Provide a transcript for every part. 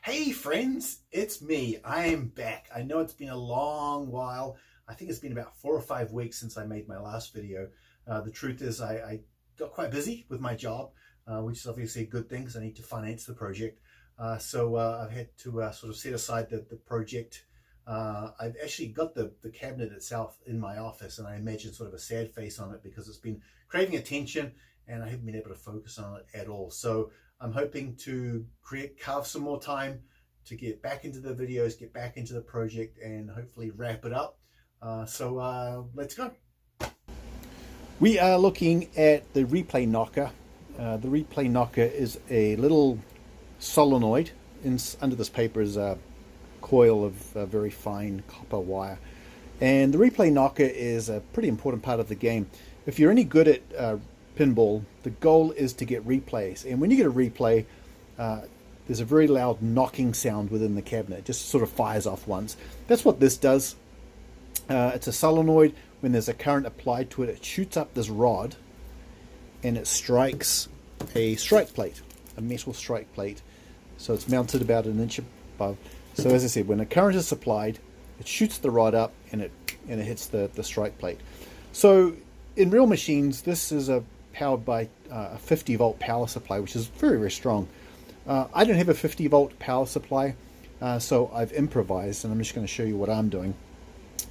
Hey friends, it's me. I am back. I know it's been a long while. I think it's been about 4 or 5 weeks since I made my last video. The truth is I got quite busy with my job, which is obviously a good thing because I need to finance the project. So I've had to sort of set aside the project. I've actually got the cabinet itself in my office, and I imagine sort of a sad face on it because it's been craving attention and I haven't been able to focus on it at all. So I'm hoping to carve some more time to get back into the videos, get back into the project, and hopefully wrap it up. Let's go. We are looking at the replay knocker. The replay knocker is a little solenoid. Under this paper is a coil of very fine copper wire. And the replay knocker is a pretty important part of the game. If you're any good at pinball, the goal is to get replays. And when you get a replay, there's a very loud knocking sound within the cabinet. It just sort of fires off once. That's what this does. It's a solenoid. When there's a current applied to it, it shoots up this rod and it strikes a strike plate, a metal strike plate. So it's mounted about an inch above. So as I said, when a current is applied, it shoots the rod up and it hits the strike plate. So in real machines, this is powered by a 50 volt power supply, which is very, very strong. I don't have a 50 volt power supply, so I've improvised, and I'm just going to show you what I'm doing.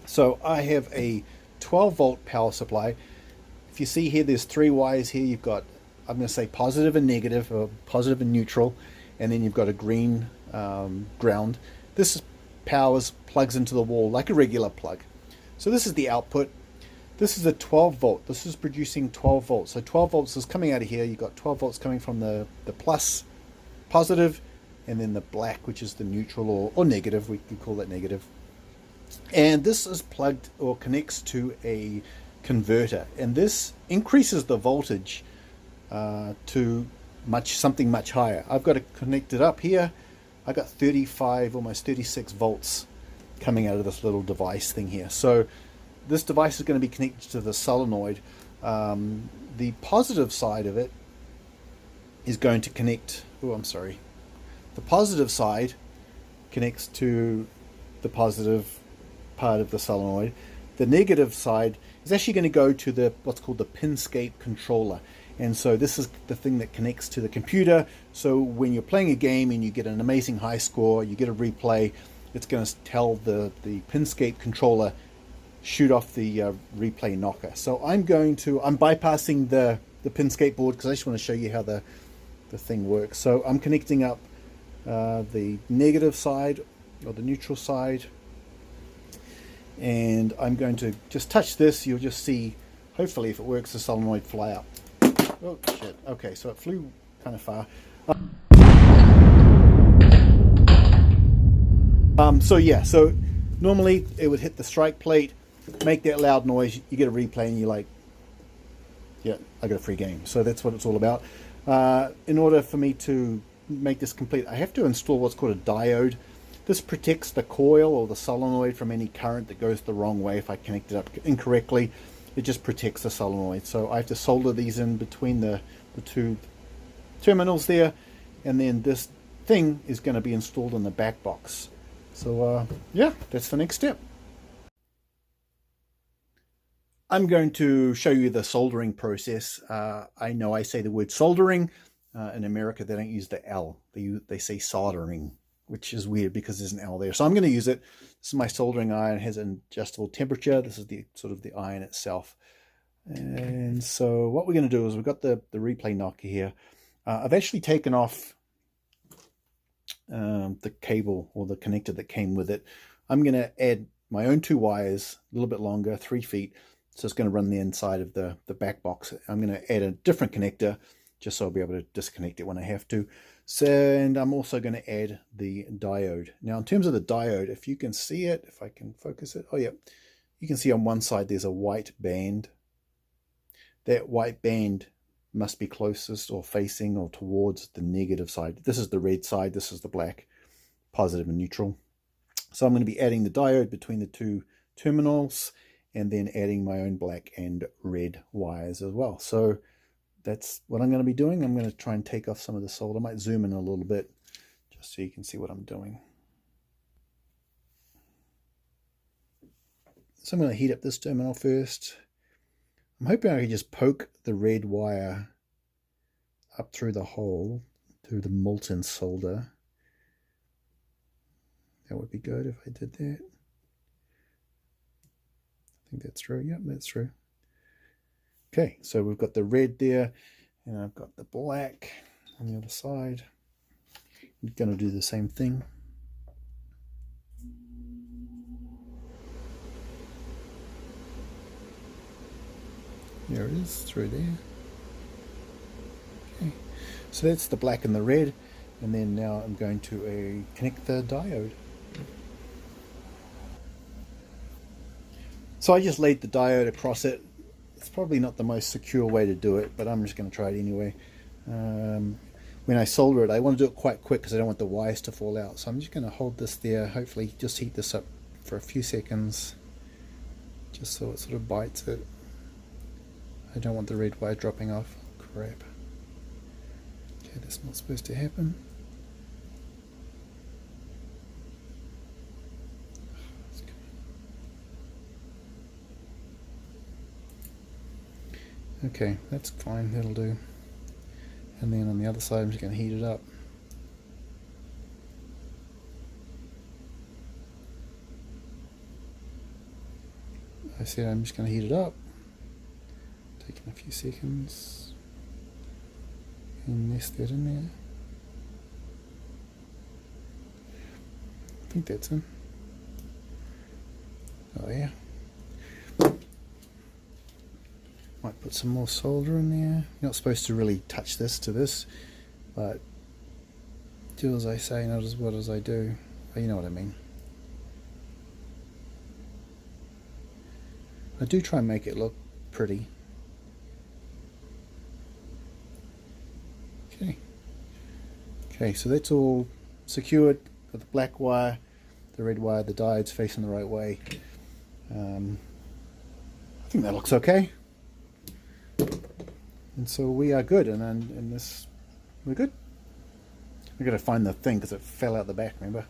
So I have a 12 volt power supply. If you see here, there's 3 wires here. You've got, I'm going to say positive and negative, or positive and neutral, and then you've got a green ground. This plugs into the wall like a regular plug. So this is the output. This is a 12 volt. This is producing 12 volts. So 12 volts is coming out of here. You've got 12 volts coming from the positive, and then the black, which is the neutral or negative. We could call that negative. And this is plugged or connects to a converter. And this increases the voltage to something much higher. I've got it connected up here. I got 35, almost 36 volts coming out of this little device thing here. So this device is going to be connected to the solenoid. The positive side of it is going to connect, the positive side connects to the positive part of the solenoid. The negative side is actually going to go to what's called the Pinscape controller. And so this is the thing that connects to the computer. So when you're playing a game and you get an amazing high score, you get a replay, it's going to tell the Pinscape controller, shoot off the replay knocker. So I'm bypassing the Pinscape board because I just want to show you how the thing works. So I'm connecting up the negative side or the neutral side, and I'm going to just touch this. You'll just see, hopefully if it works, the solenoid fly up. Oh shit, okay, so it flew kind of far. So normally it would hit the strike plate, make that loud noise, you get a replay, and you're like, yeah, I got a free game. So that's what it's all about. In order for me to make this complete, I have to install what's called a diode. This protects the coil or the solenoid from any current that goes the wrong way. If I connect it up incorrectly, it just protects the solenoid. So I have to solder these in between the 2 terminals there, and then this thing is going to be installed in the back box. So yeah, that's the next step. I'm going to show you the soldering process. I know I say the word soldering. In America, they don't use the L. They say soldering, which is weird because there's an L there. So I'm going to use it. This is my soldering iron. It has an adjustable temperature. This is the sort of the iron itself. And so what we're going to do is we've got the replay knocker here. I've actually taken off the cable or the connector that came with it. I'm going to add my own 2 wires, a little bit longer, 3 feet. So it's going to run the inside of the back box. I'm going to add a different connector just so I'll be able to disconnect it when I have to. So, and I'm also going to add the diode. Now, in terms of the diode, if you can see it, if I can focus it, oh yeah, you can see on one side there's a white band. That white band must be closest or facing or towards the negative side. This is the red side, this is the black, positive and neutral. So I'm going to be adding the diode between the 2 terminals, and then adding my own black and red wires as well. So that's what I'm going to be doing. I'm going to try and take off some of the solder. I might zoom in a little bit just so you can see what I'm doing. So I'm going to heat up this terminal first. I'm hoping I can just poke the red wire up through the hole, through the molten solder. That would be good if I did that. I think that's true. Yep, that's true. Okay, so we've got the red there, and I've got the black on the other side. I'm going to do the same thing. There it is, through there. Okay, so that's the black and the red, and then now I'm going to connect the diode. So I just laid the diode across it. It's probably not the most secure way to do it, but I'm just going to try it anyway. When I solder it, I want to do it quite quick because I don't want the wires to fall out. So I'm just going to hold this there, hopefully just heat this up for a few seconds, just so it sort of bites it. I don't want the red wire dropping off. Crap. Okay, that's not supposed to happen. Okay, that's fine, that'll do. And then on the other side I'm just going to heat it up. I said I'm just going to heat it up. Taking a few seconds. And nest that in there. I think that's in. Oh yeah. Might put some more solder in there. You're not supposed to really touch this to this, but do as I say, not as well as I do. But you know what I mean. I do try and make it look pretty. Okay. Okay, so that's all secured. Got the black wire, the red wire, the diode's facing the right way. I think that looks okay. And so we are good, and this we're good. We're going to find the thing because it fell out the back, remember?